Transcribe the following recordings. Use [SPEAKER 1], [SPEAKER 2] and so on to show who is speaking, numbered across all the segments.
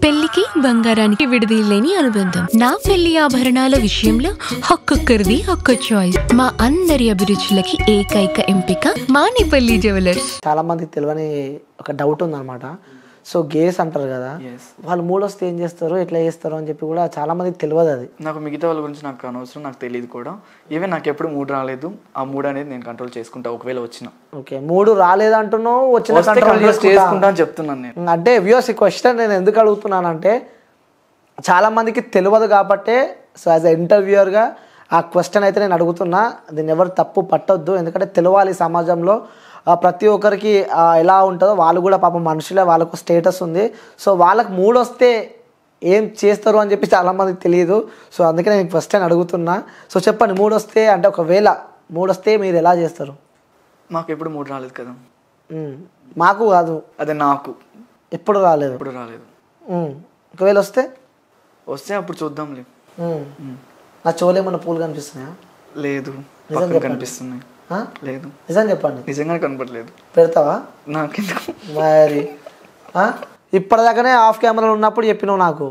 [SPEAKER 1] పెళ్లికి బంగారానికి విడదీయలేని అనుబంధం. నా పెళ్లి ఆభరణాల విషయంలో ఒక్కొక్కరిది ఒక్క చాయిస్. మా అందరి అభిరుచులకి ఏకైక ఎంపిక మానిపల్లి జ్యువెలర్స్.
[SPEAKER 2] చాలా మందికి తెలియని ఒక డౌట్ ఉందన్నమాట. సో గేస్ అంటారు కదా, వాళ్ళు మూడొస్తే ఏం చేస్తారు, ఎట్లా చేస్తారు అని చెప్పి కూడా చాలా మందికి తెలియదు. అది
[SPEAKER 3] నాకు మిగతా వాళ్ళ గురించి నాకు అనవసరం, నాకు తెలియదు కూడా. ఈవెన్ నాకు ఎప్పుడు మూడు రాలేదు. ఆ మూడు అనేది నేను కంట్రోల్ చేసుకుంటా ఒకవేళ వచ్చిన.
[SPEAKER 2] ఓకే, మూడు రాలేదంటున్నావు, వచ్చిన కంట్రోల్
[SPEAKER 3] చేసుకుంటా అని చెప్తున్నాను నేను.
[SPEAKER 2] అంటే వ్యూస్ ఈ క్వశ్చన్ నేను ఎందుకు అడుగుతున్నానంటే చాలా మందికి తెలియదు కాబట్టి, సో యాజ్ ఎ ఇంటర్వ్యూయర్గా ఆ క్వశ్చన్ అయితే నేను అడుగుతున్నా. దీన్ని ఎవరు తప్పు పట్టొద్దు, ఎందుకంటే తెలియాలి సమాజంలో ప్రతి ఒక్కరికి ఎలా ఉంటుందో. వాళ్ళు కూడా పాపం మనుషులే, వాళ్ళకు స్టేటస్ ఉంది. సో వాళ్ళకి మూడు వస్తే ఏం చేస్తారు అని చెప్పి చాలామందికి తెలియదు. సో అందుకే నేను ఫస్ట్ టైం అడుగుతున్నా. సో చెప్పండి, మూడు వస్తే అంటే ఒకవేళ మూడు వస్తే మీరు ఎలా చేస్తారు?
[SPEAKER 3] మాకు ఎప్పుడు మూడు రాలేదు కదా.
[SPEAKER 2] మాకు కాదు,
[SPEAKER 3] అదే నాకు
[SPEAKER 2] ఎప్పుడు రాలేదు.
[SPEAKER 3] ఎప్పుడు రాలేదు.
[SPEAKER 2] ఒకవేళ వస్తే
[SPEAKER 3] అప్పుడు చూద్దాంలే.
[SPEAKER 2] నా చెవులేమన్నా పూలు కనిపిస్తున్నాయా?
[SPEAKER 3] లేదు, కనిపిస్తున్నాయి. లేదు,
[SPEAKER 2] నిజం చెప్పండి.
[SPEAKER 3] నిజంగానే కనపడలేదు.
[SPEAKER 2] పెడతావా?
[SPEAKER 3] నాకెందుకు
[SPEAKER 2] మరి ఇప్పటిదాకానే ఆఫ్ కెమెరాలో ఉన్నప్పుడు చెప్పినావు నాకు.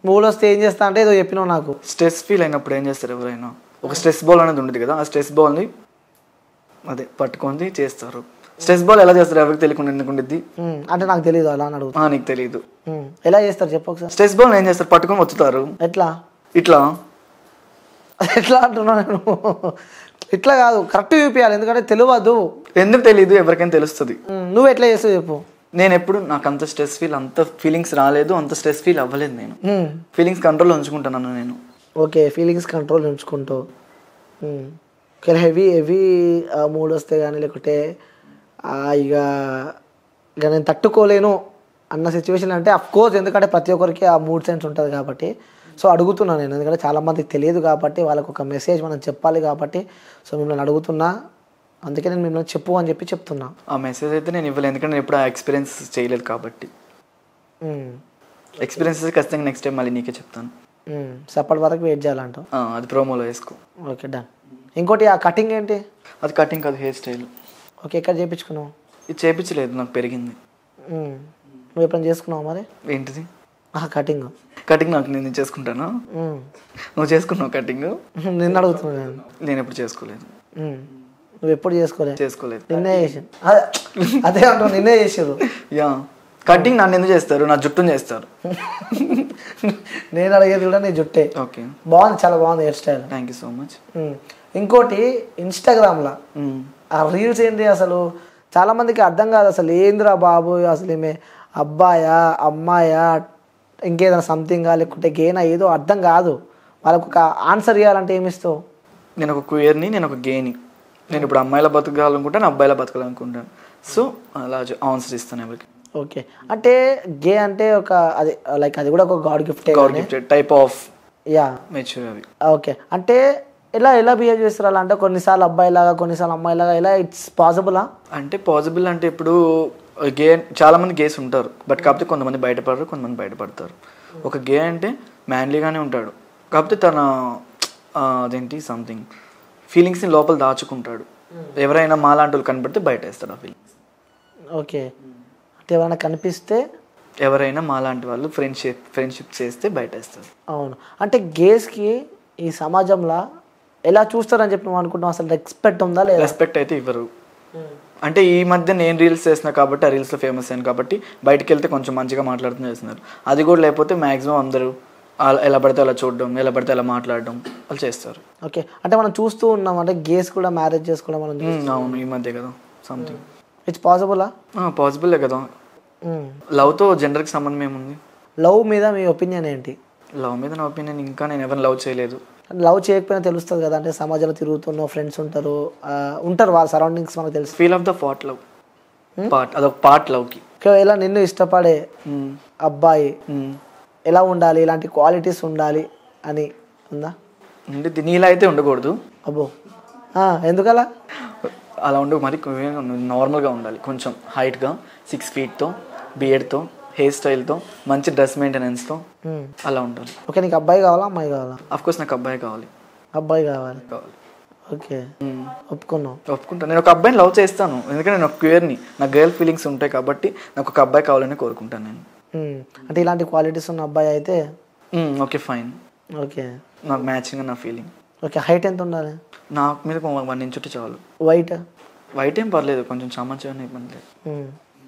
[SPEAKER 2] మూడు వస్తే ఏం చేస్తా అంటే ఏదో చెప్పినావు నాకు.
[SPEAKER 3] స్ట్రెస్ ఫీల్ అయినప్పుడు ఏం చేస్తారు ఎవరైనా? ఒక స్ట్రెస్ బాల్ అనేది ఉంటుంది కదా, ఆ స్ట్రెస్ బాల్ని అదే పట్టుకొని చేస్తారు. స్ట్రెస్ బాల్ ఎలా చేస్తారు ఎవరికి తెలియకుండా ఎందుకు ఉండిద్ది
[SPEAKER 2] అంటే నాకు తెలియదు, అలా అని అడుగుతా.
[SPEAKER 3] నీకు తెలియదు
[SPEAKER 2] ఎలా చేస్తారు చెప్పు ఒకసారి.
[SPEAKER 3] స్ట్రెస్ బాల్ ఏం చేస్తారు, పట్టుకొని వచ్చుతారు.
[SPEAKER 2] ఎట్లా
[SPEAKER 3] ఇట్లా
[SPEAKER 2] ఎట్లా అంటున్నా నేను? ఇట్లా కాదు, కరెక్ట్ చూపించాలి, ఎందుకంటే తెలియదు.
[SPEAKER 3] ఎందుకు తెలియదు, ఎవరికైనా తెలుస్తుంది.
[SPEAKER 2] నువ్వు ఎట్లా చేస్తావు చెప్పు.
[SPEAKER 3] నేను ఎప్పుడు నాకు అంత స్ట్రెస్ ఫీల్, అంత ఫీలింగ్స్ రాలేదు, అంత స్ట్రెస్ ఫీల్ అవ్వలేదు. నేను ఫీలింగ్స్ కంట్రోల్లో ఉంచుకుంటున్నాను నేను.
[SPEAKER 2] ఓకే, ఫీలింగ్స్ కంట్రోల్ ఉంచుకుంటూ హెవీ మూడ్ వస్తే కానీ, లేకుంటే ఇక నేను తట్టుకోలేను అన్న సిచ్యువేషన్ అంటే అఫ్కోర్స్, ఎందుకంటే ప్రతి ఒక్కరికి ఆ మూడ్ సెన్స్ ఉంటుంది కాబట్టి. సో అడుగుతున్నాను నేను, ఎందుకంటే చాలామందికి తెలియదు కాబట్టి, వాళ్ళకు ఒక మెసేజ్ మనం చెప్పాలి కాబట్టి. సో మిమ్మల్ని అడుగుతున్నా, అందుకే నేను మిమ్మల్ని చెప్పు అని చెప్పి చెప్తున్నా.
[SPEAKER 3] ఆ మెసేజ్ అయితే నేను ఇవ్వలేదు, ఎందుకంటే నేను ఎప్పుడు ఆ ఎక్స్పీరియన్స్ చేయలేదు కాబట్టి. ఎక్స్పీరియన్సెస్ ఖచ్చితంగా నెక్స్ట్ టైం మళ్ళీ నీకే చెప్తాను.
[SPEAKER 2] అప్పటి వరకు వెయిట్ చేయాలంట.
[SPEAKER 3] అది ప్రోమోలో వేసుకో.
[SPEAKER 2] Okay, done. ఇంకోటి ఆ కటింగ్ ఏంటి?
[SPEAKER 3] అది కటింగ్ కాదు, హెయిర్ స్టైల్.
[SPEAKER 2] ఓకే, ఎక్కడ చేయించుకున్నావు?
[SPEAKER 3] ఇది చేయించలేదు, నాకు పెరిగింది.
[SPEAKER 2] నువ్వు ఎప్పుడైనా చేసుకున్నావు మరి?
[SPEAKER 3] ఏంటిది?
[SPEAKER 2] కటింగ్.
[SPEAKER 3] కటింగ్ నాకు నేను చేసుకుంటాను. నువ్వు చేసుకున్నావు కటింగ్?
[SPEAKER 2] నిన్ను అడుగుతున్నాను.
[SPEAKER 3] నేను ఎప్పుడు చేసుకోలేదు.
[SPEAKER 2] నువ్వు ఎప్పుడు చేసుకోలేదు? నిన్నే చేసాను. అదే అంటావు, నిన్నే చేసారు.
[SPEAKER 3] యా, కటింగ్ నన్ను ఎందుకు చేస్తారు, నా జుట్టుని చేస్తారు.
[SPEAKER 2] నేను అడిగేది కూడా నీ జుట్టే.
[SPEAKER 3] ఓకే,
[SPEAKER 2] బాగుంది, చాలా బాగుంది hair style.
[SPEAKER 3] Thank you so much.
[SPEAKER 2] ఇంకోటి ఇన్స్టాగ్రామ్లో ఆ రీల్స్ ఏంటి అసలు చాలా మందికి అర్థం కాదు. అసలు ఏందిరా బాబు, అసలు ఏమే అబ్బాయా అమ్మాయా ఇంకేదైనా సంథింగా లేకుంటే గేనా, ఏదో అర్థం కాదు. వాళ్ళకు ఒక ఆన్సర్ ఇవ్వాలంటే ఏమిస్తావు?
[SPEAKER 3] నేను ఒక క్యూయర్ని, నేను ఒక గేని. నేను ఇప్పుడు అమ్మాయిలా బతకాలనుకుంటాను, అబ్బాయిలా బతకాలనుకుంటాను. సో అలా ఆన్సర్ ఇస్తాను ఎవరికి.
[SPEAKER 2] ఓకే, అంటే గే అంటే ఒక అది లైక్ అది కూడా ఒక God gifted
[SPEAKER 3] type of mature అవి.
[SPEAKER 2] ఓకే, అంటే ఎలా బిహేవ్ చేస్తారు అలా? అంటే కొన్నిసార్లు అబ్బాయిలాగా, కొన్నిసార్లు అమ్మాయిలాగా, ఇలా ఇట్స్ పాసిబులా?
[SPEAKER 3] అంటే పాసిబుల్ అంటే ఇప్పుడు గే చాలా మంది గేస్ ఉంటారు, బట్ కాకపోతే కొంతమంది బయటపడరు, కొంతమంది బయటపడతారు. ఒక గే అంటే మ్యాన్లీగానే ఉంటాడు, కాకపోతే తన అదేంటి సంథింగ్ ఫీలింగ్స్ని లోపల దాచుకుంటాడు. ఎవరైనా మాలాంటి వాళ్ళు కనపడితే బయట వేస్తాడు ఆ ఫీలింగ్స్.
[SPEAKER 2] ఓకే, అంటే ఎవరైనా కనిపిస్తే,
[SPEAKER 3] ఎవరైనా మాలాంటి వాళ్ళు ఫ్రెండ్షిప్ చేస్తే బయట వేస్తారు.
[SPEAKER 2] అవును, అంటే గేస్కి ఈ సమాజంలో ఎలా చూస్తారని చెప్పి నువ్వు అనుకుంటున్నావు? అసలు రెస్పెక్ట్ ఉందా లేదా?
[SPEAKER 3] రెస్పెక్ట్ అయితే ఇవ్వరు. అంటే ఈ మధ్య నేను రీల్స్ చేస్తున్నా కాబట్టి, ఆ రీల్స్లో ఫేమస్ అయ్యాను కాబట్టి బయటకు వెళ్తే కొంచెం మంచిగా మాట్లాడుతూ చేస్తున్నారు. అది కూడా లేకపోతే మ్యాక్సిమం అందరూ ఎలా పడితే అలా చూడడం, ఎలా పడితే అలా మాట్లాడడం వాళ్ళు చేస్తారు.
[SPEAKER 2] ఓకే, అంటే మనం చూస్తూ ఉన్నాం, అంటే గేస్ కూడా మ్యారేజ్ చేసుకోవడం మనం.
[SPEAKER 3] అవును, ఈ మధ్య కదా సంథింగ్.
[SPEAKER 2] ఇట్స్ పాసిబులా?
[SPEAKER 3] పాసిబులే కదా. లవ్తో జెండర్కి సంబంధం ఏముంది?
[SPEAKER 2] లవ్ మీద మీ ఒపీనియన్ ఏంటి?
[SPEAKER 3] లవ్ మీద నా ఒపీనియన్, ఇంకా నేను ఎవరిని లవ్ చేయలేదు.
[SPEAKER 2] లవ్ చేయకపోయినా తెలుస్తుంది కదా, అంటే సమాజంలో తిరుగుతున్నావు, ఫ్రెండ్స్ ఉంటారు వాళ్ళ సరౌండింగ్స్ మనకు తెలుసు.
[SPEAKER 3] Feel of the part love, అదొక పార్ట్ లవ్కి.
[SPEAKER 2] ఇలా నిన్ను ఇష్టపడే అబ్బాయి ఎలా ఉండాలి, ఇలాంటి క్వాలిటీస్ ఉండాలి అని ఉందా?
[SPEAKER 3] నీలా అయితే ఉండకూడదు.
[SPEAKER 2] అబ్బో, ఎందుకలా?
[SPEAKER 3] అలా ఉండవు, మరి నార్మల్గా ఉండాలి, కొంచెం హైట్గా, 6 feet, బియర్డ్తో, హెయిర్ స్టైల్తో, మంచి డ్రెస్ మెయింటెనెన్స్తో అలా ఉండాలి.
[SPEAKER 2] ఓకే, నీకు అబ్బాయి కావాలా అమ్మాయి కావాలా?
[SPEAKER 3] అఫ్కోర్స్ నాకు అబ్బాయి కావాలి.
[SPEAKER 2] అబ్బాయి కావాలి. ఓకే,
[SPEAKER 3] ఒప్పుకుంటాను. నేను ఒక అబ్బాయిని లవ్ చేస్తాను, ఎందుకంటే నేను ఒక క్యూయర్ని, నా గర్ల్ ఫీలింగ్స్ ఉంటాయి కాబట్టి నాకు ఒక అబ్బాయి కావాలని కోరుకుంటాను నేను.
[SPEAKER 2] అంటే ఇలాంటి క్వాలిటీస్ ఉన్న అబ్బాయి అయితే
[SPEAKER 3] ఓకే ఫైన్,
[SPEAKER 2] ఓకే.
[SPEAKER 3] నాకు మ్యాచింగ్ నా ఫీలింగ్.
[SPEAKER 2] ఓకే, హైట్ ఎంత ఉండాలి?
[SPEAKER 3] నాకు మీద 1 ఇంచ్ ఉంటే చాలు. వైట్ ఏం పర్లేదు, కొంచెం చామంచని ఇబ్బంది లేదు.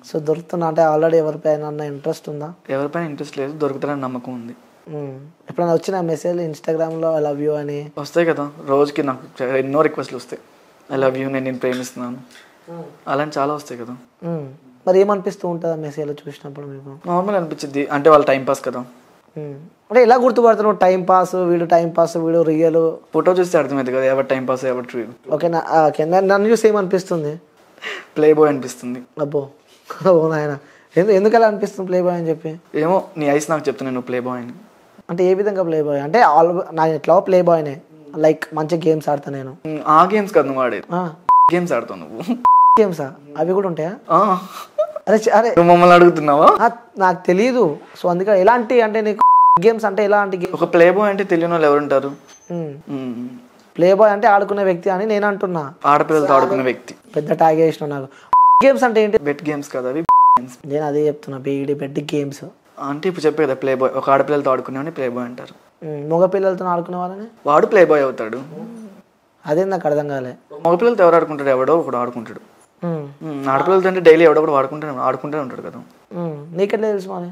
[SPEAKER 2] సో దొరుకుతున్నా అంటే ఆల్రెడీ ఎవరిపైన అన్న ఇంట్రెస్ట్ ఉందా?
[SPEAKER 3] ఎవరిపైన ఇంట్రెస్ట్ లేదు, దొరుకుతారని నమ్మకం ఉంది.
[SPEAKER 2] ఎప్పుడైనా వచ్చిన మెసేజ్ ఇన్స్టాగ్రామ్లో ఐ లవ్ యూ అని
[SPEAKER 3] వస్తాయి కదా, రోజుకి నాకు ఎన్నో రిక్వెస్ట్లు వస్తాయి. ఐ లవ్ యూ, నేను ప్రేమిస్తున్నాను, అలాంటి చాలా వస్తాయి కదా.
[SPEAKER 2] మరి ఏమనిపిస్తూ ఉంటుంది ఆ మెసేజ్లో చూసినప్పుడు మీకు?
[SPEAKER 3] నార్మల్ అనిపించింది, అంటే వాళ్ళ టైం పాస్ కదా.
[SPEAKER 2] అంటే ఎలా గుర్తుపడుతున్నావు టైం పాస్, వీడు టైం పాస్, వీడు రియల్?
[SPEAKER 3] ఫోటో చూస్తే అర్థమైంది కదా ఎవరు టైం పాస్ ఎవరు ట్రూ.
[SPEAKER 2] ఓకే, నన్ను చూసి ఏమనిపిస్తుంది?
[SPEAKER 3] ప్లే బాయ్ అనిపిస్తుంది.
[SPEAKER 2] అబ్బో, ఓ నాయన, ఎందుకు అలా అనిపిస్తుంది ప్లే బాయ్ అని చెప్పి?
[SPEAKER 3] ఏమో నీ ఐస్ నాకు చెప్తున్నాను నువ్వు ప్లే బాయ్ అని.
[SPEAKER 2] అంటే ఏ విధంగా ప్లే బాయ్? అంటే నాకు ఎట్లా ప్లే బాయ్నే, లైక్ మంచి గేమ్స్ ఆడతా నేను.
[SPEAKER 3] ఆ గేమ్స్ కాదు నువ్వు ఆడేది, గేమ్స్ ఆడతావు నువ్వు.
[SPEAKER 2] గేమ్సా? అవి కూడా ఉంటాయా? అరే
[SPEAKER 3] నువ్వు మమ్మల్ని అడుగుతున్నావా?
[SPEAKER 2] నాకు తెలియదు. సో అందుకే ఎలాంటి అంటే నీకు గేమ్స్ అంటే ఎలాంటి గేమ్?
[SPEAKER 3] ఒక ప్లే బాయ్ అంటే తెలియని వాళ్ళు ఎవరుంటారు?
[SPEAKER 2] ప్లే బాయ్ అంటే ఆడుకునే వ్యక్తి అని నేను అంటున్నా.
[SPEAKER 3] ఆడపిల్లలతో ఆడుకునే వ్యక్తి.
[SPEAKER 2] పెద్ద ట్యాగ్ వేసిన నాకు. గేమ్స్ అంటే ఏంటి?
[SPEAKER 3] బెట్ గేమ్స్ కదా అవి.
[SPEAKER 2] నేను అదే చెప్తున్నా, బెట్ గేమ్స్
[SPEAKER 3] అంటే ఇప్పుడు చెప్పే కదా ప్లే బాయ్, ఒక ఆడపిల్లలతో ఆడుకునేవాడిని ప్లే బాయ్ అంటారు.
[SPEAKER 2] మగ పిల్లలతో ఆడుకునే వాళ్ళని
[SPEAKER 3] వాడు ప్లే బాయ్ అవుతాడు.
[SPEAKER 2] అదే నాకు అర్థం కాలే.
[SPEAKER 3] మగపిల్లలతో ఎవరు ఆడుకుంటాడు? ఎవడో ఒకడు ఆడుకుంటాడు. ఆడపిల్లలతో అంటే డైలీ ఎవడో ఒకడు ఆడుకుంటూనే ఉంటాడు కదా.
[SPEAKER 2] నీకెట్లా తెలుసు మరి?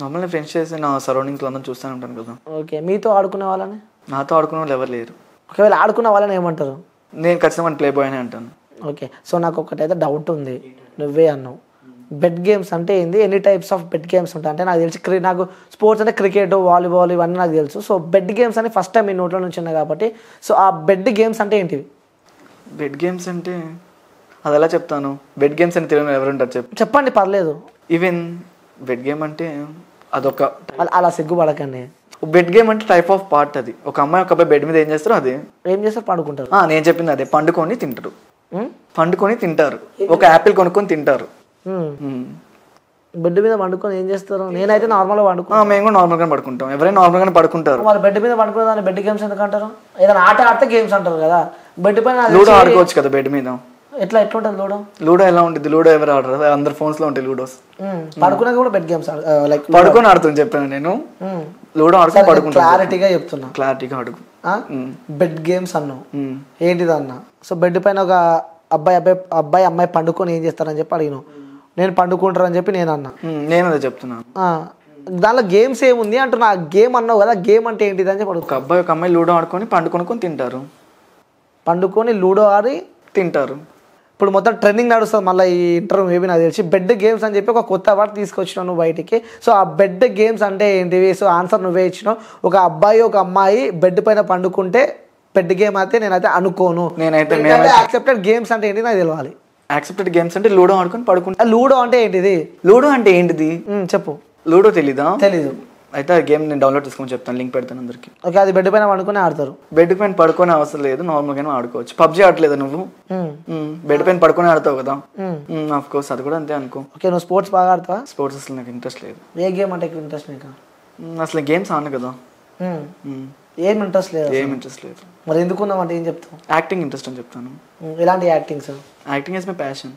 [SPEAKER 3] నార్మల్గా ఫ్రెండ్స్ చేసి నా సరౌండింగ్స్లో అందరూ చూస్తూనే ఉంటాను కదా.
[SPEAKER 2] ఓకే, మీతో ఆడుకునే వాళ్ళని?
[SPEAKER 3] నాతో ఆడుకునే వాళ్ళు ఎవరు లేరు.
[SPEAKER 2] ఒకవేళ ఆడుకున్న వాళ్ళని ఏమంటారు?
[SPEAKER 3] నేను ఖచ్చితంగా ప్లే బాయ్ అని అంటాను.
[SPEAKER 2] ఓకే, సో నాకు ఒకటైతే డౌట్ ఉంది, నువ్వే అన్నావు బెట్ గేమ్స్ అంటే ఏంది, ఎన్ని టైప్స్ ఆఫ్ బెట్ గేమ్స్ ఉంటాయి అంటే నాకు తెలిసి నాకు స్పోర్ట్స్ అంటే క్రికెట్, వాలీబాల్ ఇవన్నీ నాకు తెలుసు. సో బెట్ గేమ్స్ అని ఫస్ట్ టైం మీ నోట్లో నుంచి ఉన్నాయి కాబట్టి, సో ఆ బెట్ గేమ్స్ అంటే ఏంటివి?
[SPEAKER 3] బెట్ గేమ్స్ అంటే అది ఎలా చెప్తాను? బెట్ గేమ్స్ అని తెలియని ఎవరుంటారు
[SPEAKER 2] చెప్పండి, పర్లేదు.
[SPEAKER 3] ఈవెన్ బెట్ గేమ్ అంటే అదొక
[SPEAKER 2] అలా సిగ్గుపడకండి.
[SPEAKER 3] బెట్ గేమ్ అంటే టైప్ ఆఫ్ పార్ట్. అది ఒక అమ్మాయి ఒక అబ్బాయి బెడ్ మీద ఏం చేస్తారో అది
[SPEAKER 2] ఏం చేస్తారు, పండుకుంటారు.
[SPEAKER 3] నేను చెప్పింది అదే, పండుకొని తింటారు. పండుకొని తింటారు, ఒక యాపిల్ కొనుక్కొని తింటారు.
[SPEAKER 2] బెడ్ మీద పండుకొని ఏం చేస్తారు? నేనైతే నార్మల్గా పండుకుంటాను.
[SPEAKER 3] మేము కూడా నార్మల్గా పడుకుంటాం, ఎవరైనా నార్మల్గానే పడుకుంటారు.
[SPEAKER 2] వాళ్ళు బెడ్ మీద పడుకునే దాన్ని బెడ్ గేమ్స్ ఎందుకు అంటారు? ఏదైనా ఆట ఆడితే గేమ్స్ అంటారు కదా. బెడ్ పైన
[SPEAKER 3] లూడో ఆడుకోవచ్చు కదా బెడ్ మీద.
[SPEAKER 2] ఎట్లుంటుంది లూడో?
[SPEAKER 3] లూడో ఎలా ఉంటుంది? లూడో ఎవరు ఆడరు, అందరు ఫోన్స్ లో ఉంటాయి లూడోస్.
[SPEAKER 2] పడుకునే కూడా బెడ్ గేమ్స్ లైక్
[SPEAKER 3] పడుకొని ఆడుతుంది చెప్పాను నేను. లూడో ఆడుకొని పడుకుంటా.
[SPEAKER 2] క్లారిటీగా చెప్తున్నా,
[SPEAKER 3] క్లారిటీగా అడుగు.
[SPEAKER 2] బెడ్ గేమ్స్ అన్నావు, ఏంటిది అన్న? సో బెడ్ పైన ఒక అబ్బాయి అమ్మాయి పండుకొని ఏం చేస్తారని చెప్పి అడిగినావు. నేను పండుకుంటారని చెప్పి నేను అన్నా.
[SPEAKER 3] నేను అదే చెప్తున్నాను.
[SPEAKER 2] దానిలో గేమ్స్ ఏముంది అంటున్నా. గేమ్ అన్నావు కదా, గేమ్ అంటే ఏంటిది అని చెప్పి
[SPEAKER 3] ఒక అబ్బాయి ఒక అమ్మాయి లూడో ఆడుకొని పండుకొని తింటారు.
[SPEAKER 2] పండుకొని లూడో ఆడి
[SPEAKER 3] తింటారు.
[SPEAKER 2] ఇప్పుడు మొత్తం ట్రెండింగ్ నడుస్తుంది మళ్ళీ ఈ ఇంటర్వ్యూ మేబీ నాకు తెలిసి. బెడ్ గేమ్స్ అని చెప్పి ఒక కొత్త వర్డ్ తీసుకొచ్చినావు నువ్వు బయటికి. సో ఆ బెడ్ గేమ్స్ అంటే ఏంటివి? సో ఆన్సర్ నువ్వే ఇచ్చినావు. ఒక అబ్బాయి ఒక అమ్మాయి బెడ్ పైన పండుకుంటే బెడ్ గేమ్ అయితే నేనైతే అనుకోను.
[SPEAKER 3] నేనైతే
[SPEAKER 2] యాక్సెప్టెడ్ గేమ్స్ అంటే ఏంటి నాకు తెలియాలి.
[SPEAKER 3] యాక్సెప్టెడ్ గేమ్స్ అంటే లూడో ఆడుకొని పడుకుంటా.
[SPEAKER 2] లూడో అంటే ఏంటిది?
[SPEAKER 3] లూడో అంటే ఏంటిది
[SPEAKER 2] చెప్పు.
[SPEAKER 3] లూడో తెలీదా?
[SPEAKER 2] తెలీదు.
[SPEAKER 3] అయితే ఆ గేమ్ నేను డౌన్లోడ్ చేసుకొని చెప్తాను, లింక్ పెడతాను అందరికి.
[SPEAKER 2] ఓకే, అది బెడ్ పైన పండుకొని ఆడతారు.
[SPEAKER 3] బెడ్ పైన పడుకొని అవసరం లేదు, నార్మల్గానే ఆడుకోవచ్చు. పబ్జీ ఆడలేదా నువ్వు? బెడ్ పైన పడుకొని ఆడతావు కదా. ఆఫ్ కోర్స్ అది కూడా అంతే అనుకో.
[SPEAKER 2] ఓకే, నువ్వు స్పోర్ట్స్ బాగా ఆడతావా?
[SPEAKER 3] స్పోర్ట్స్ అసలు నాకు ఇంట్రెస్ట్ లేదు.
[SPEAKER 2] ఏ గేమ్ అంటే ఇంట్రెస్ట్ నీకు?
[SPEAKER 3] అసలు గేమ్స్ ఆడను కదా.
[SPEAKER 2] ఏం ఇంట్రెస్ట్ లేదు?
[SPEAKER 3] ఏం ఇంట్రెస్ట్ లేదు.
[SPEAKER 2] మరి ఎందుకున్నావు అంటే ఏం చెప్తావు?
[SPEAKER 3] యాక్టింగ్ ఇంట్రెస్ట్ అని చెప్తాను.
[SPEAKER 2] ఎలాంటి actings?
[SPEAKER 3] Acting is my passion.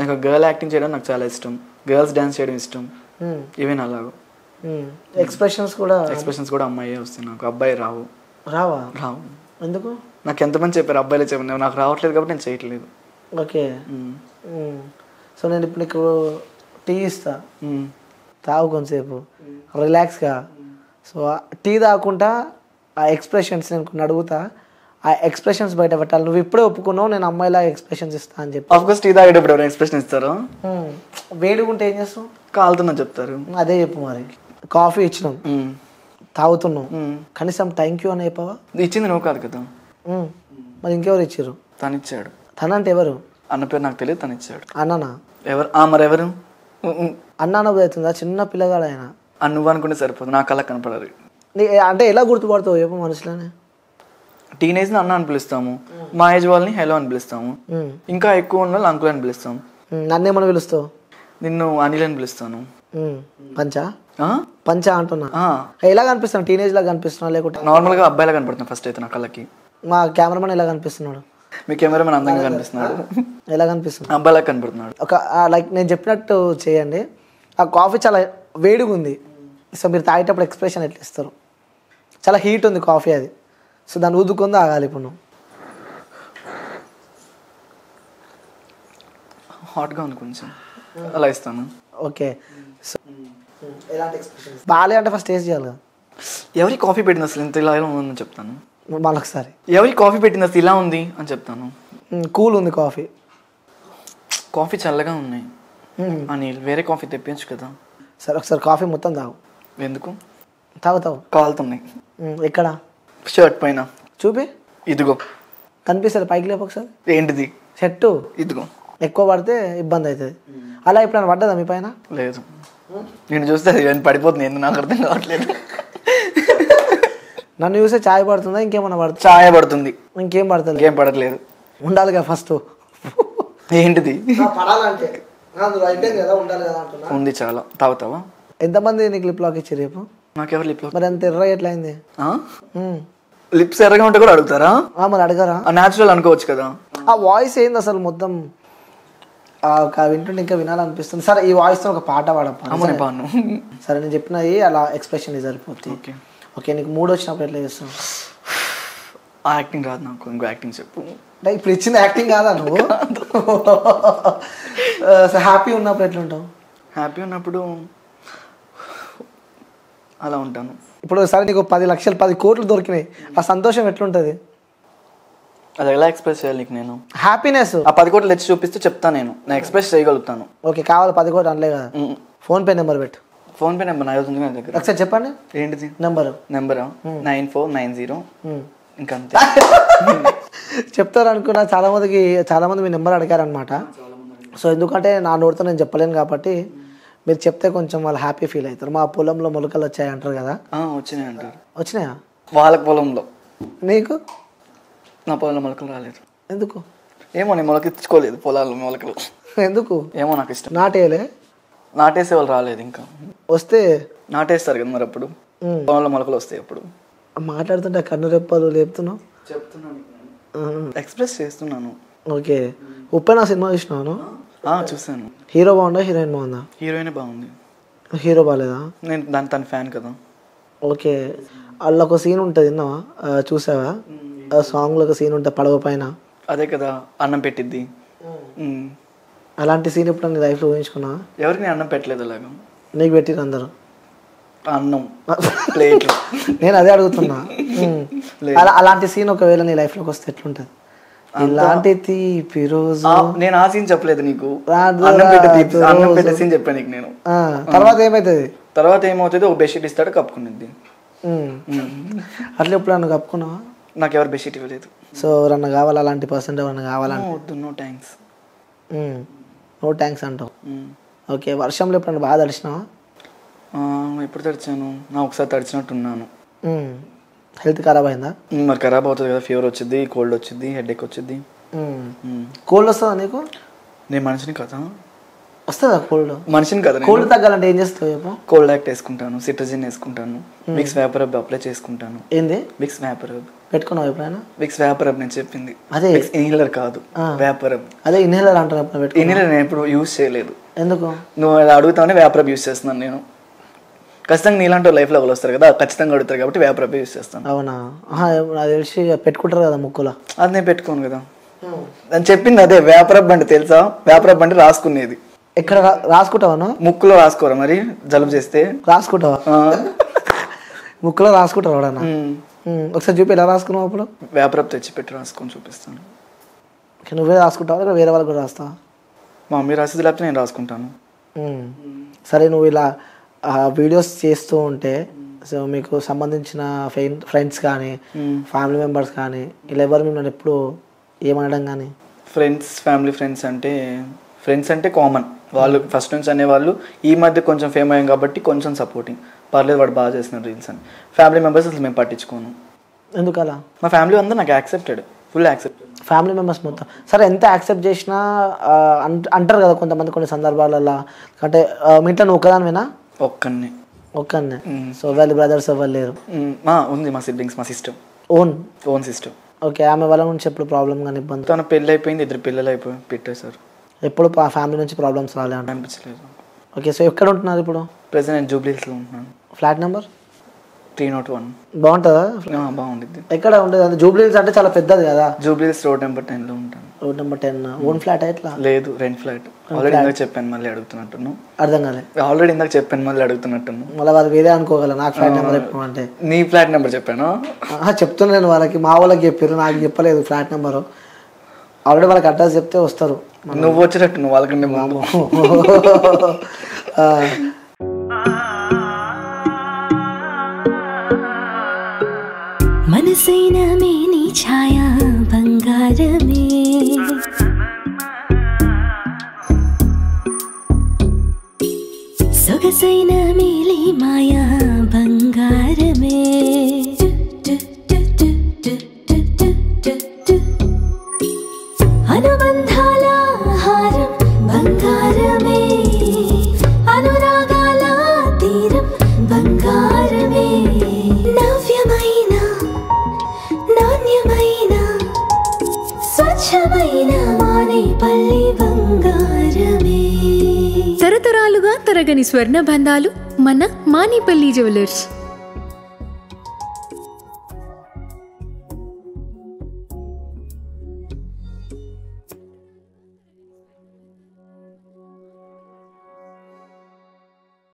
[SPEAKER 3] నాకు గర్ల్ యాక్టింగ్ చేయడం నాకు చాలా ఇష్టం, గర్ల్స్ డాన్స్ చేయడం ఇష్టం. ఈవెన్ అలాగో
[SPEAKER 2] ఎక్స్ప్రెషన్స్
[SPEAKER 3] కూడా అమ్మాయి వస్తాయి నాకు, అబ్బాయి రావు.
[SPEAKER 2] రావు. ఎందుకు?
[SPEAKER 3] నాకు ఎంతమంది చెప్పారు అబ్బాయిలే చెప్పారు, నాకు రావట్లేదు కాబట్టి నేను చేయట్లేదు.
[SPEAKER 2] ఓకే, సో నేను ఇప్పుడు నీకు టీ ఇస్తా, తాగు కొంతసేపు రిలాక్స్గా. సో టీ తాగకుండా ఆ ఎక్స్ప్రెషన్స్ నేను కొన్ని అడుగుతా, ఆ ఎక్స్ప్రెషన్స్ బయట పెట్టాలి. నువ్వు ఇప్పుడే ఒప్పుకున్నావు నేను అమ్మాయిలా ఎక్స్ప్రెషన్స్ ఇస్తా అని చెప్పి.
[SPEAKER 3] ఆఫ్కోర్స్ టీ తాగేటప్పుడు ఎవరైనా ఎక్స్ప్రెషన్ ఇస్తారో?
[SPEAKER 2] వేడిగుంటే ఏం చేస్తావు?
[SPEAKER 3] కాలుతున్నా చెప్తారు.
[SPEAKER 2] అదే చెప్పు. మరి కాఫీ ఇచ్చినాం, తాగుతున్నావు, కనీసం థ్యాంక్ యూ అని చెప్పవా?
[SPEAKER 3] ఇచ్చింది నువ్వు కాదు కదా.
[SPEAKER 2] మరి ఇంకెవరు ఇచ్చారు?
[SPEAKER 3] తను ఇచ్చాడు.
[SPEAKER 2] తనంటే ఎవరు?
[SPEAKER 3] అన్న పేరు నాకు తెలియదు, తను ఇచ్చాడు.
[SPEAKER 2] అన్ననా?
[SPEAKER 3] ఎవరు? మరెవరు?
[SPEAKER 2] అన్న అవుతుందా? చిన్న పిల్లగాడు ఆయన.
[SPEAKER 3] నువ్వు అనుకుంటే సరిపోదు, నా కళ్ళ కనపడరు.
[SPEAKER 2] అంటే ఎలా గుర్తుపడతావు చెప్పు మనుషులని?
[SPEAKER 3] టీనేజ్ అన్న అని పిలుస్తాము, మా ఏజ్ వాళ్ళని హెలో అని పిలుస్తాము, ఇంకా ఎక్కువ ఉన్న వాళ్ళు అంకుల్ అని పిలుస్తాము.
[SPEAKER 2] నన్నేమని పిలుస్తావు?
[SPEAKER 3] నిన్ను అనిల్ అని పిలుస్తాను.
[SPEAKER 2] పంచా అంటున్నా. ఎలా కనిపిస్తాను? టీనేజ్ లాగా కనిపిస్తున్నా లేకుంటే
[SPEAKER 3] నార్మల్ గా అబ్బాయిలా కనపడుతున్నా ఫస్ట్ అయితే నా కళ్ళకి.
[SPEAKER 2] మా కెమెరామెన్ ఎలా కనిపిస్తున్నాడు?
[SPEAKER 3] మీ కెమెరామెన్ అందంగా కనిపిస్తున్నాడు.
[SPEAKER 2] ఎలా కనిపిస్తుంది?
[SPEAKER 3] అబ్బాయిలా కనపడుతున్నాడు.
[SPEAKER 2] ఒక లైక్ నేను చెప్పినట్టు చేయండి. ఆ కాఫీ చాలా వేడిగా ఉంది. సో మీరు తాగేటప్పుడు ఎక్స్ప్రెషన్ ఎట్లా ఇస్తారు? చాలా హీట్ ఉంది కాఫీ అది. సో దాన్ని ఊదుకుంది ఆగాలి ఇప్పుడు నువ్వు.
[SPEAKER 3] హాట్గా ఉంది కొంచెం, అలా ఇస్తాను.
[SPEAKER 2] ఓకే. సో ఎలాంటి ఎక్స్ప్రెషన్ బాగాలే అంటే ఫస్ట్ టేస్ట్ చేయాలి కదా.
[SPEAKER 3] ఎవరి కాఫీ పెట్టింది అసలు ఇంత ఇలా ఉందని చెప్తాను.
[SPEAKER 2] మళ్ళొకసారి
[SPEAKER 3] ఎవరి కాఫీ పెట్టింది అసలు ఇలా ఉంది అని చెప్తాను.
[SPEAKER 2] కూల్ ఉంది కాఫీ.
[SPEAKER 3] కాఫీ చల్లగా ఉన్నాయి అని వేరే కాఫీ తెప్పించు కదా.
[SPEAKER 2] సరే ఒకసారి కాఫీ మొత్తం తాగు.
[SPEAKER 3] ఎందుకు?
[SPEAKER 2] తాగుతావు.
[SPEAKER 3] కాలుతున్నాయి.
[SPEAKER 2] ఎక్కడ?
[SPEAKER 3] షర్ట్ పైన.
[SPEAKER 2] చూపి.
[SPEAKER 3] ఇదిగో
[SPEAKER 2] కనిపిస్తుంది పైకి లేపు ఒకసారి.
[SPEAKER 3] ఏంటిది?
[SPEAKER 2] షర్టు.
[SPEAKER 3] ఇదిగో.
[SPEAKER 2] ఎక్కువ పడితే ఇబ్బంది అవుతుంది. అలా ఎప్పుడైనా పడ్డదా మీ పైన?
[SPEAKER 3] లేదు. నేను చూస్తే పడిపోతుంది, ఎందుకు నాకు అర్థం కావట్లేదు.
[SPEAKER 2] నన్ను చూస్తే ఛాయ్ పడుతుందా ఇంకేమన్నా పడుతుంది?
[SPEAKER 3] ఛాయ్ పడుతుంది.
[SPEAKER 2] ఇంకేం పడుతుంది?
[SPEAKER 3] ఇంకేం పడట్లేదు.
[SPEAKER 2] ఉండాలిగా ఫస్ట్.
[SPEAKER 3] ఏంటిది?
[SPEAKER 2] పడాలంటే కదా ఉండాలి కదా అంటున్నా.
[SPEAKER 3] ఉంది చాలా. తాగుతావా?
[SPEAKER 2] ఎంతమంది నీకు లిప్ లాక్ ఇచ్చి రేపు?
[SPEAKER 3] నాకెవరు లిప్ లాక్?
[SPEAKER 2] మరి అంత ఎర్ర ఎట్లా అయింది?
[SPEAKER 3] లిప్స్ ఎర్రగా ఉంటే కూడా అడుగుతారా?
[SPEAKER 2] మరి అడగరా?
[SPEAKER 3] న్యాచురల్ అనుకోవచ్చు కదా.
[SPEAKER 2] ఆ వాయిస్ ఏంది అసలు మొత్తం వింటుంటే ఇంకా వినాలనిపిస్తుంది. సరే ఈ వాయిస్తో ఒక పాట పాడను. సరే నేను చెప్పినది అలా ఎక్స్ప్రెషన్ సరిపోతుంది.
[SPEAKER 3] Okay
[SPEAKER 2] okay. నీకు మూడు వచ్చినప్పుడు ఎట్లా చేస్తావు?
[SPEAKER 3] ఆ యాక్టింగ్ రాదు నాకు, ఇంకో యాక్టింగ్ చెప్పు.
[SPEAKER 2] అంటే ఇప్పుడు ఇచ్చిన యాక్టింగ్ కాదా నువ్వు? హ్యాపీ ఉన్నప్పుడు ఎట్లా ఉంటావు?
[SPEAKER 3] హ్యాపీ ఉన్నప్పుడు అలా ఉంటాను.
[SPEAKER 2] ఇప్పుడు సరే నీకు 10 లక్షలు 10 కోట్లు దొరికినాయి, ఆ సంతోషం ఎట్లుంటుంది?
[SPEAKER 3] అది ఎలా ఎక్స్ప్రెస్ చేయాలి నీకు నేను?
[SPEAKER 2] హ్యాపీనెస్.
[SPEAKER 3] ఆ 10 కోట్లు తెచ్చి చూపిస్తే చెప్తాను, నేను ఎక్స్ప్రెస్ చేయగలుగుతాను.
[SPEAKER 2] ఓకే కావాలి 10 కోట్లు అనలే కదా. ఫోన్పే నెంబర్ పెట్టు.
[SPEAKER 3] ఫోన్పే నెంబర్ నా అవుతుంది నా దగ్గర.
[SPEAKER 2] ఒకసారి చెప్పండి.
[SPEAKER 3] ఏంటిది
[SPEAKER 2] నెంబరా?
[SPEAKER 3] 9490 ఇంకా అంతే.
[SPEAKER 2] చెప్తారు అనుకున్నా. చాలా మంది మీ నెంబర్ అడిగారనమాట. సో ఎందుకంటే నా నోటితో నేను చెప్పలేను కాబట్టి మీరు చెప్తే కొంచెం వాళ్ళు హ్యాపీ ఫీల్ అవుతారు. మా పొలంలో మొలకలు వచ్చాయి అంటారు కదా.
[SPEAKER 3] వచ్చినాయి అంటారు.
[SPEAKER 2] వచ్చినాయా?
[SPEAKER 3] వాళ్ళ పొలంలో.
[SPEAKER 2] నీకు?
[SPEAKER 3] నా పొలంలో మొలకలు రాలేదు.
[SPEAKER 2] ఎందుకు?
[SPEAKER 3] ఏమో నేను మొలకెత్తుకోలేదు పొలాల్లో మొలకలు.
[SPEAKER 2] ఎందుకు?
[SPEAKER 3] ఏమో నాకు ఇష్టం.
[SPEAKER 2] నాటేయలే?
[SPEAKER 3] నాటేసే వాళ్ళు రాలేదు ఇంకా.
[SPEAKER 2] వస్తే
[SPEAKER 3] నాటేస్తారు కదా మరి, అప్పుడు పొలంలో మొలకలు వస్తాయి. అప్పుడు
[SPEAKER 2] మాట్లాడుతుంటే కన్ను రెప్పలు లేపుతున్నావు.
[SPEAKER 3] చెప్తున్నాను, ఎక్స్ప్రెస్ చేస్తున్నాను.
[SPEAKER 2] ఓకే. ఉప్పెన సినిమా చూసినాను.
[SPEAKER 3] చూసాను.
[SPEAKER 2] హీరో బాగుందా హీరోయిన్ బాగుందా?
[SPEAKER 3] హీరోయిన్ బాగుంది.
[SPEAKER 2] హీరో బాగాలేదా?
[SPEAKER 3] నేను తన ఫ్యాన్ కదా.
[SPEAKER 2] ఓకే. అందులో ఒక సీన్ ఉంటుంది విన్నావా? చూసావా? సాంగ్లో ఒక సీన్ ఉంటుంది పడవ పైన.
[SPEAKER 3] అదే కదా అన్నం పెట్టిద్ది.
[SPEAKER 2] అలాంటి సీన్ ఇప్పుడు నీ లైఫ్లో ఊహించుకున్నావా?
[SPEAKER 3] ఎవరికి నేను అన్నం పెట్టలేదు. అలాగా
[SPEAKER 2] నీకు పెట్టిరు అందరు
[SPEAKER 3] అన్నం ప్లేట్లు.
[SPEAKER 2] నేను అదే అడుగుతున్నా. అలాంటి సీన్ ఒకవేళ నీ లైఫ్లోకి వస్తే ఎట్లుంటుంది? ఇలాంటి తీపి రోజు.
[SPEAKER 3] నేను ఆ సీన్ చెప్పలేదు నీకు. అన్నం పెట్టే సీన్ చెప్పాను నీకు నేను.
[SPEAKER 2] తర్వాత ఏమవుతుంది?
[SPEAKER 3] తర్వాత ఏమవుతుంది, ఒక బెడ్షీట్ ఇస్తాడు కప్పుకునిద్ది.
[SPEAKER 2] అట్లా ఎప్పుడు నన్ను కప్పుకున్నావా?
[SPEAKER 3] నాకు ఎవరు బెడ్షీట్ ఇవ్వలేదు.
[SPEAKER 2] సో ఎవరన్నా కావాలి అలాంటి పర్సెంట్ ఎవరన్నా కావాలంటే?
[SPEAKER 3] వద్దు, నో థ్యాంక్స్.
[SPEAKER 2] నో థ్యాంక్స్ అంటావు. ఓకే. వర్షంలో ఎప్పుడన్నా బాగా తడిచినావా?
[SPEAKER 3] ఎప్పుడు తడిచాను? నా ఒకసారి తడిచినట్టున్నాను.
[SPEAKER 2] హెల్త్ ఖరాబ్ అయిందా?
[SPEAKER 3] మరి ఖరాబ్ అవుతుంది కదా. ఫీవర్ వచ్చింది, కోల్డ్ వచ్చింది, హెడేక్ వచ్చింది.
[SPEAKER 2] కోల్డ్ వస్తుందా నీకు?
[SPEAKER 3] నేను మనిషిని కదా.
[SPEAKER 2] వస్తుందా కోల్డ్?
[SPEAKER 3] మనిషిని కదా.
[SPEAKER 2] కోల్డ్ తగ్గాలంటే ఏం చేస్తావు?
[SPEAKER 3] కోల్డ్ యాక్ట్ వేసుకుంటాను, సిట్రజిన్ వేసుకుంటాను, విక్స్ వేపర్ రబ్ అప్లై చేసుకుంటాను.
[SPEAKER 2] ఏంది
[SPEAKER 3] విక్స్ వేపర్ రబ్
[SPEAKER 2] పెట్టుకున్నావు ఎప్పుడైనా?
[SPEAKER 3] విక్స్ వేపర్ రబ్ నేను చెప్పింది
[SPEAKER 2] అదే.
[SPEAKER 3] ఇన్హేలర్ కాదు, వేపర్ రబ్.
[SPEAKER 2] అదే ఇన్హేలర్ అంటారు.
[SPEAKER 3] ఇన్హేలర్ నేను ఎప్పుడు యూజ్ చేయలేదు.
[SPEAKER 2] ఎందుకు?
[SPEAKER 3] నువ్వు అది అడుగుతావని వేపర్ రబ్ యూజ్ చేస్తున్నాను నేను. ఖచ్చితంగా నీలాంటి లైఫ్ లెవెల్ వస్తారు కదా, ఖచ్చితంగా అడుగుతారు కాబట్టి వేపర్ రబ్ యూజ్ చేస్తాను.
[SPEAKER 2] అవునా? నాకు తెలిసి పెట్టుకుంటారు కదా ముక్కులో.
[SPEAKER 3] అది నేను పెట్టుకోను కదా. నేను చెప్పింది అదే. వేపర్ రబ్ అంటే తెలుసా? వేపర్ రబ్ అంటే రాసుకునేది.
[SPEAKER 2] ఎక్కడ రాసుకుంటావా?
[SPEAKER 3] ముక్కులో రాసుకోరా మరి, జలుబు చేస్తే
[SPEAKER 2] రాసుకుంటావా? ముక్కులో రాసుకుంటావు ఎవడన్నా? ఒకసారి చూపి ఎలా రాసుకున్నావు అప్పుడు?
[SPEAKER 3] వేపర్ రబ్ తెచ్చి పెట్టి రాసుకొని చూపిస్తాను.
[SPEAKER 2] నువ్వే రాసుకుంటావా లేదా వేరే వాళ్ళకి కూడా రాస్తావా?
[SPEAKER 3] మా మమ్మీ రాసేది లేకపోతే నేను రాసుకుంటాను.
[SPEAKER 2] సరే నువ్వు ఇలా వీడియోస్ చేస్తూ ఉంటే సో మీకు సంబంధించిన ఫ్రెండ్స్ కానీ ఫ్యామిలీ మెంబర్స్ కానీ ఇలా ఎవరు మిమ్మల్ని ఎప్పుడు ఏమనడం కానీ?
[SPEAKER 3] ఫ్యామిలీ ఫ్రెండ్స్ అంటే కామన్. వాళ్ళు ఫస్ట్ నుంచి అనేవాళ్ళు. ఈ మధ్య కొంచెం ఫేమ్ అయ్యాం కాబట్టి కొంచెం సపోర్టింగ్, పర్లేదు వాడు బాగా చేస్తున్నారు రీల్స్ అని. ఫ్యామిలీ మెంబర్స్ అసలు మేము పట్టించుకోను.
[SPEAKER 2] ఎందుకలా?
[SPEAKER 3] మా ఫ్యామిలీ అందరూ నాకు accepted, full accepted.
[SPEAKER 2] Family members మొత్తం సరే ఎంత యాక్సెప్ట్ చేసినా అంటారు కదా కొంతమంది కొన్ని సందర్భాలలో, అంటే మీ ఇంట్లో నువ్వు ఒక్కదానివేనా? ఒక్కనే. సో వాళ్ళ బ్రదర్స్ ఎవరు లేరు?
[SPEAKER 3] ఉంది, మా సిబ్లింగ్స్, మా సిస్టర్, ఓన్ సిస్టర్.
[SPEAKER 2] ఓకే. ఆమె వాళ్ళ నుంచి ఎప్పుడు ప్రాబ్లం కానీ ఇబ్బంది?
[SPEAKER 3] తన పెళ్ళి అయిపోయింది, 2 పిల్లలు అయిపోయి పెట్టేశారు.
[SPEAKER 2] ఎప్పుడు ఫ్యామిలీ నుంచి ప్రాబ్లమ్స్ రాలే
[SPEAKER 3] అనిపించలేదు.
[SPEAKER 2] ఓకే, సో ఎక్కడ ఉంటున్నారు ఇప్పుడు?
[SPEAKER 3] ప్రెసెంట్ జూబ్లీస్లో ఉంటున్నాను.
[SPEAKER 2] Flat number
[SPEAKER 3] 301.
[SPEAKER 2] బాగుంటుందా?
[SPEAKER 3] బాగుంటుంది.
[SPEAKER 2] ఎక్కడ ఉంటుంది? అంటే జూబ్లీస్ అంటే చాలా పెద్దది కదా.
[SPEAKER 3] జూబ్లీస్ రోడ్ నెంబర్ 10లో ఉంటాను.
[SPEAKER 2] Road number 10. ఓన్ ఫ్లాట్ ఎట్లా?
[SPEAKER 3] లేదు, రెంట్ ఫ్లాట్. ఆల్రెడీ ఇందాక చెప్పాను, మళ్ళీ అడుగుతున్నట్టును.
[SPEAKER 2] అర్థం కాలే.
[SPEAKER 3] ఆల్రెడీ ఇందాక చెప్పాను, మళ్ళీ అడుగుతున్నట్టును.
[SPEAKER 2] మళ్ళీ వాళ్ళు వేరే అనుకోగల నాకు ఫ్లాట్ నెంబర్ చెప్పు అంటే.
[SPEAKER 3] నీ ఫ్లాట్ నెంబర్ చెప్పాను.
[SPEAKER 2] చెప్తున్నాను వాళ్ళకి, మా వాళ్ళకి చెప్పారు, నాకు చెప్పలేదు ఫ్లాట్ నెంబరు. ఆల్రెడీ వాళ్ళకి అడ్రస్ చెప్తే వస్తారు.
[SPEAKER 3] నువ్వు వచ్చేటట్టు నువ్వు వాళ్ళకంటే ముందు.
[SPEAKER 4] మనసైన మేని ఛాయా బంగారమే, సొగసైన మేలి మాయా బంగారమే, అనుబంధాల హారం బంగారమే, అనురాగాల తీరం బంగారమే, నవ్యమైన నాణ్యమైన స్వచ్ఛమైన మానేపల్లి బంగారమే.
[SPEAKER 1] తరతరాలుగా తరగని స్వర్ణ బంధాలు మన మానిపల్లి జ్యువెలర్స్.